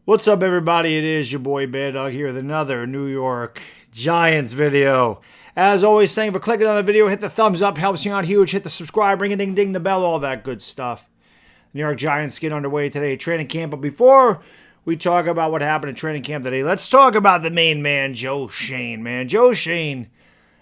What's up, everybody? It is your boy Baddog here with another New York Giants video. As always, thank you for clicking on the video. Hit the thumbs up, helps me out huge. Hit the subscribe, ring a ding ding the bell, all that good stuff. New York Giants get underway today at training camp. But before we talk about what happened at training camp today, let's talk about the main man, Joe Schoen, man. Joe Schoen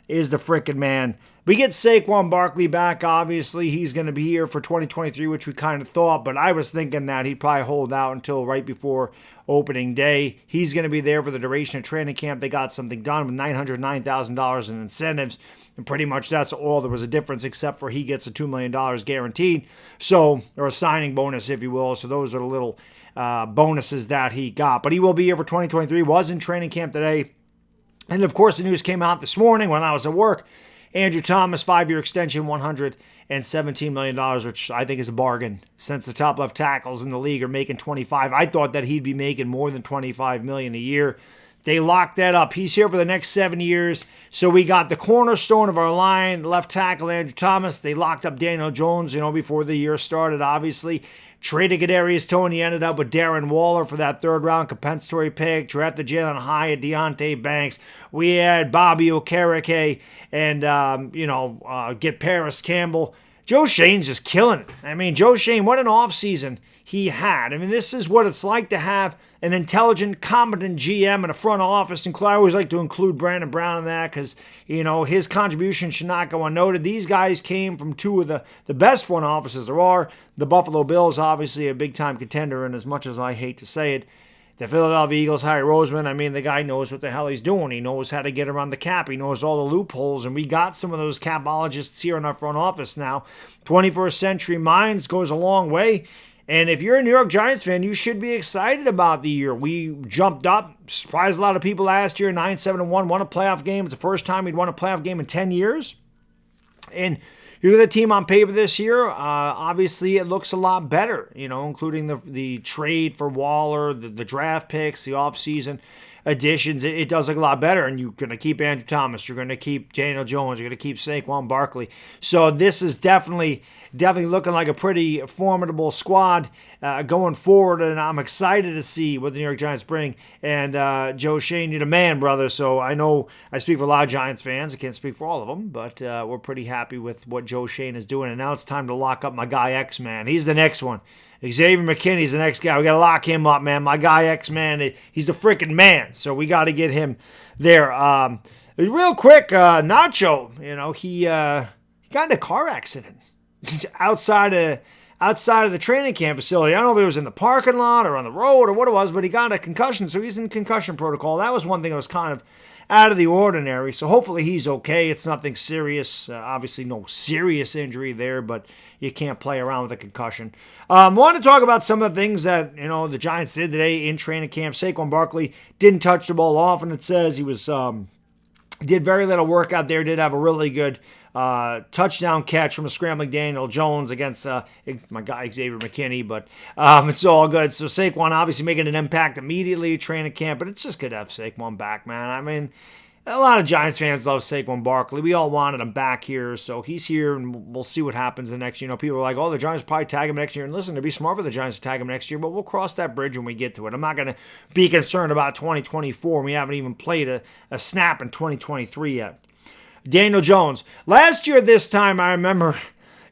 is the frickin' man. We get Saquon Barkley back, obviously. He's going to be here for 2023, which we kind of thought, but I was thinking that he'd probably hold out until right before opening day. He's going to be there for the duration of training camp. They got something done with $909,000 in incentives, and pretty much that's all. There was a difference except for he gets a $2 million guaranteed, or a signing bonus, if you will. So those are the little bonuses that he got. But he will be here for 2023, was in training camp today. And, of course, the news came out this morning when I was at work. Andrew Thomas, 5-year extension, $117 million, which I think is a bargain since the top left tackles in the league are making $25. I thought that he'd be making more than $25 million a year. They locked that up. He's here for the next 7 years. So we got the cornerstone of our line, left tackle Andrew Thomas. They locked up Daniel Jones, before the year started, obviously. Traded Kadarius Toney, ended up with Darren Waller for that third-round compensatory pick. Drafted Jalen Hyatt, Deonte Banks. We had Bobby Okereke and, get Paris Campbell. Joe Schoen's just killing it. I mean, Joe Schoen, what an offseason he had. I mean, this is what it's like to have an intelligent, competent GM in a front office. And I always like to include Brandon Brown in that because, his contribution should not go unnoted. These guys came from two of the best front offices there are. The Buffalo Bills, obviously a big-time contender, and as much as I hate to say it, the Philadelphia Eagles, Harry Roseman, I mean, the guy knows what the hell he's doing. He knows how to get around the cap. He knows all the loopholes, and we got some of those capologists here in our front office now. 21st century minds goes a long way. And if you're a New York Giants fan, you should be excited about the year. We jumped up, surprised a lot of people last year, 9-7-1, won a playoff game. It's the first time we'd won a playoff game in 10 years. And you look at the team on paper this year, obviously it looks a lot better, including the trade for Waller, the draft picks, the offseason additions. It does look a lot better, and you're going to keep Andrew Thomas. You're going to keep Daniel Jones. You're going to keep Saquon Barkley. So this is definitely looking like a pretty formidable squad going forward, and I'm excited to see what the New York Giants bring. And Joe Schoen, you're the man, brother. So I know I speak for a lot of Giants fans. I can't speak for all of them, but we're pretty happy with what Joe Schoen is doing. And now it's time to lock up my guy X-Man. He's the next one. Xavier McKinney's the next guy. We got to lock him up, man. My guy X-Man, he's the freaking man. So we got to get him there. Real quick, Nacho, he got in a car accident outside of the training camp facility. I don't know if it was in the parking lot or on the road or what it was, but he got a concussion, so he's in concussion protocol. That was one thing that was kind of out of the ordinary, so hopefully he's okay. It's nothing serious. Obviously no serious injury there, but you can't play around with a concussion. Want to talk about some of the things that, the Giants did today in training camp. Saquon Barkley didn't touch the ball often, it says. He was did very little work out there, did have a really good touchdown catch from a scrambling Daniel Jones against my guy Xavier McKinney, but it's all good. So Saquon obviously making an impact immediately at training camp, but it's just good to have Saquon back, man. I mean, a lot of Giants fans love Saquon Barkley. We all wanted him back here, so he's here, and we'll see what happens the next year. People are like, the Giants will probably tag him next year. And listen, it'd be smart for the Giants to tag him next year, but we'll cross that bridge when we get to it. I'm not going to be concerned about 2024. We haven't even played a snap in 2023 yet. Daniel Jones. Last year this time, I remember,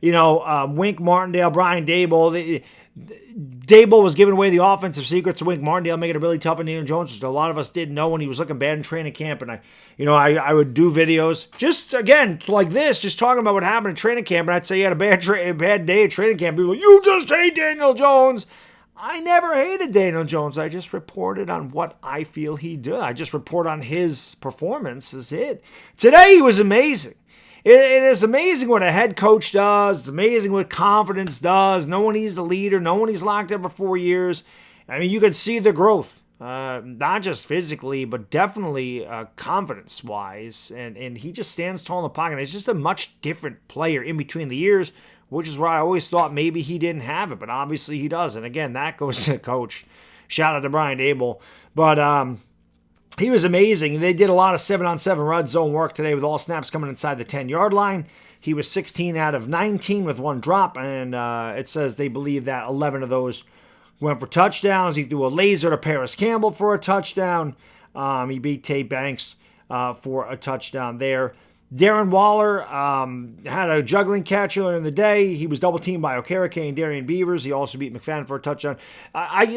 Wink Martindale, Brian Daboll. Daboll was giving away the offensive secrets to Wink Martindale, making it really tough on Daniel Jones, which a lot of us didn't know when he was looking bad in training camp. And I would do videos just, again, like this, just talking about what happened in training camp. And I'd say he had a bad day at training camp. People were like, you just hate Daniel Jones. I never hated Daniel Jones. I just reported on what I feel he did. I just report on his performance. Is it. Today he was amazing. It is amazing what a head coach does. It's amazing what confidence does. No one he's the leader. No one he's locked up for 4 years. I mean, you can see the growth. not just physically, but definitely confidence-wise. And he just stands tall in the pocket. He's just a much different player in between the years, which is where I always thought maybe he didn't have it, but obviously he does. And again, that goes to the coach. Shout out to Brian Daboll. But he was amazing. They did a lot of 7-on-7 red zone work today with all snaps coming inside the 10-yard line. He was 16 out of 19 with one drop, and it says they believe that 11 of those went for touchdowns. He threw a laser to Paris Campbell for a touchdown. He beat Tate Banks for a touchdown there. Darren Waller had a juggling catch earlier in the day. He was double-teamed by Okereke and Darian Beavers. He also beat McFadden for a touchdown.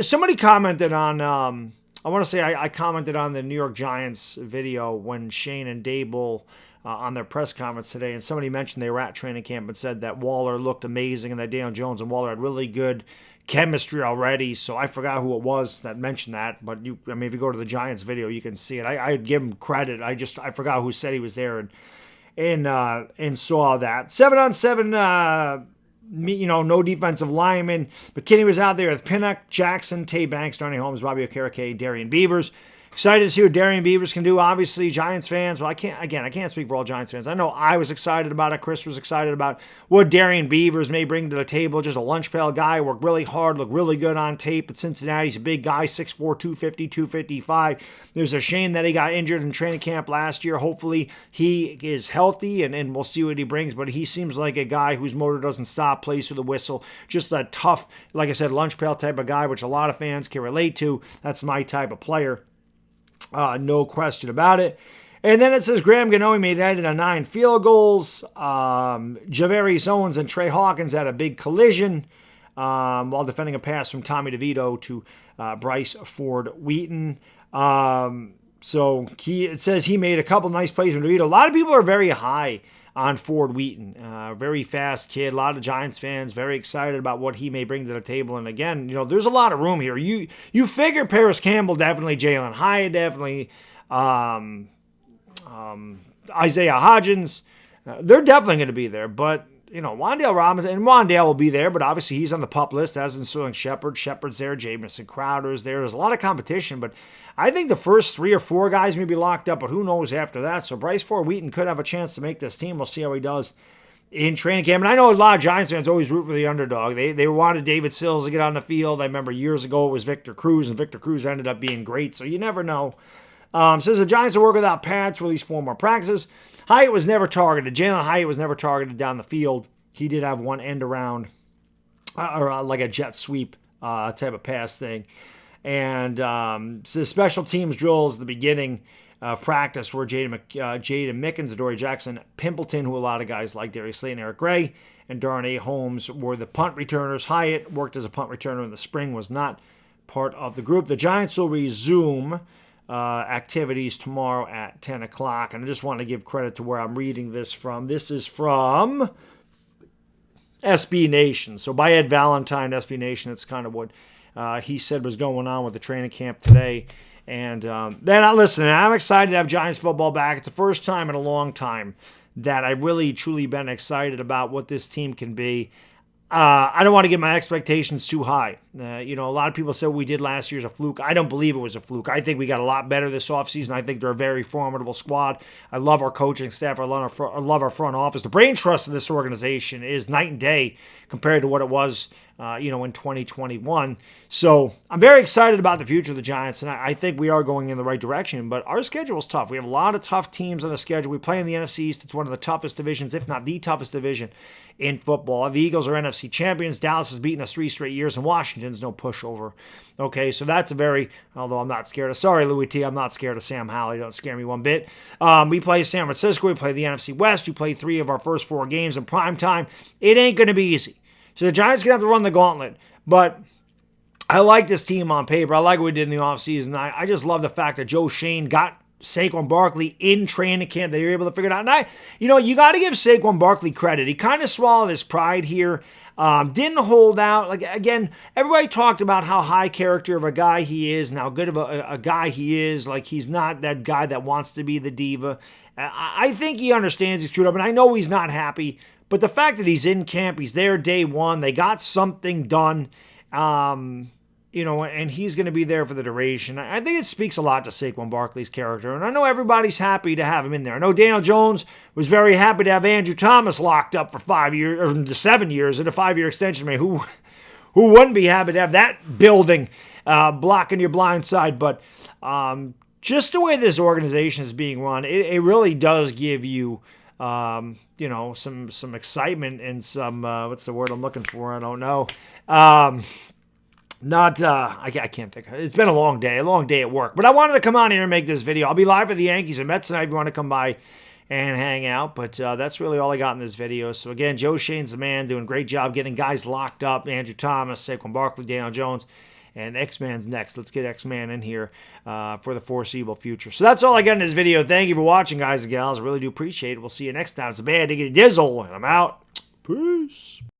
Somebody commented on, I want to say I commented on the New York Giants video when Schoen and Daboll on their press conference today, and somebody mentioned they were at training camp and said that Waller looked amazing and that Daniel Jones and Waller had really good chemistry already. So I forgot who it was that mentioned that, but if you go to the Giants video, you can see it. I'd give him credit. I forgot who said he was there and saw that. 7-on-7, no defensive lineman. McKinney was out there with Pinnock, Jackson, Tay Banks, Darnay Holmes, Bobby Okereke, Darian Beavers. Excited to see what Darian Beavers can do. Obviously, Giants fans, well, I can't speak for all Giants fans. I know I was excited about it. Chris was excited about what Darian Beavers may bring to the table. Just a lunch pail guy, worked really hard, looked really good on tape at Cincinnati. He's a big guy, 6'4", 250, 255. There's a shame that he got injured in training camp last year. Hopefully, he is healthy, and we'll see what he brings. But he seems like a guy whose motor doesn't stop, plays with a whistle. Just a tough, like I said, lunch pail type of guy, which a lot of fans can relate to. That's my type of player. No question about it. And then it says Graham Gano made 8 out of 9 field goals. Javarius Owens and Trey Hawkins had a big collision while defending a pass from Tommy DeVito to Bryce Ford Wheaton. It says he made a couple nice plays from DeVito. A lot of people are very high on Ford Wheaton. Very fast kid. A lot of Giants fans very excited about what he may bring to the table. And again, there's a lot of room here. You figure Paris Campbell definitely, Jalen Hyatt definitely, Isaiah Hodgins. They're definitely going to be there. But, Wan'Dale Robinson, and Wan'Dale will be there, but obviously he's on the PUP list, as in Sterling Shepard. Shepard's there, Jamison Crowder's there. There's a lot of competition, but I think the first 3 or 4 guys may be locked up, but who knows after that. So Bryce Ford Wheaton could have a chance to make this team. We'll see how he does in training camp. And I know a lot of Giants fans always root for the underdog. They wanted David Sills to get on the field. I remember years ago it was Victor Cruz, and Victor Cruz ended up being great, so you never know. Says the Giants will work without pads for at least 4 more practices. Hyatt was never targeted. Jalen Hyatt was never targeted down the field. He did have one end around, or like a jet sweep type of pass thing. And so special teams drills at the beginning of practice were Jaden Mickens, Adoree Jackson, Pimpleton, who a lot of guys like, Darius Slayton, Eric Gray, and Darnay Holmes were the punt returners. Hyatt worked as a punt returner in the spring, was not part of the group. The Giants will resume activities tomorrow at 10 o'clock. And I just want to give credit to where I'm reading this from. This is from SB Nation. So by Ed Valentine, SB Nation, it's kind of what he said was going on with the training camp today. And then, listen, I'm excited to have Giants football back. It's the first time in a long time that I've really, truly been excited about what this team can be. I don't want to get my expectations too high. A lot of people said what we did last year is a fluke. I don't believe it was a fluke. I think we got a lot better this offseason. I think they're a very formidable squad. I love our coaching staff. I love our front office. The brain trust of this organization is night and day compared to what it was, in 2021. So I'm very excited about the future of the Giants, and I think we are going in the right direction. But our schedule is tough. We have a lot of tough teams on the schedule. We play in the NFC East. It's one of the toughest divisions, if not the toughest division in football. The Eagles are NFC champions. Dallas has beaten us 3 straight years, and Washington's no pushover. Okay, so that's although I'm not scared of, sorry, Louis T, I'm not scared of Sam Howell. He don't scare me one bit. We play San Francisco. We play the NFC West. We play 3 of our first 4 games in prime time. It ain't going to be easy. So the Giants are going to have to run the gauntlet. But I like this team on paper. I like what we did in the offseason. I just love the fact that Joe Schoen got Saquon Barkley in training camp. They were able to figure it out. And you got to give Saquon Barkley credit. He kind of swallowed his pride here. Didn't hold out. Like, again, everybody talked about how high character of a guy he is and how good of a guy he is. Like, he's not that guy that wants to be the diva. I think he understands he's screwed up, and I know he's not happy. But the fact that he's in camp, he's there day one, they got something done. you know, and he's going to be there for the duration. I think it speaks a lot to Saquon Barkley's character, and I know everybody's happy to have him in there. I know Daniel Jones was very happy to have Andrew Thomas locked up for 5 years, or 7 years, in a 5-year extension. I mean, who wouldn't be happy to have that building blocking your blind side? But just the way this organization is being run, it really does give you, you know, some excitement and some, what's the word I'm looking for? I don't know. I can't think. It's been a long day at work. But I wanted to come on here and make this video. I'll be live for the Yankees and Mets tonight if you want to come by and hang out. But that's really all I got in this video. So again, Joe Schoen's the man, doing a great job getting guys locked up. Andrew Thomas, Saquon Barkley, Daniel Jones, and X-Man's next. Let's get X-Man in here for the foreseeable future. So that's all I got in this video. Thank you for watching, guys and gals. I really do appreciate it. We'll see you next time. It's a bad diggity dizzle, and I'm out. Peace.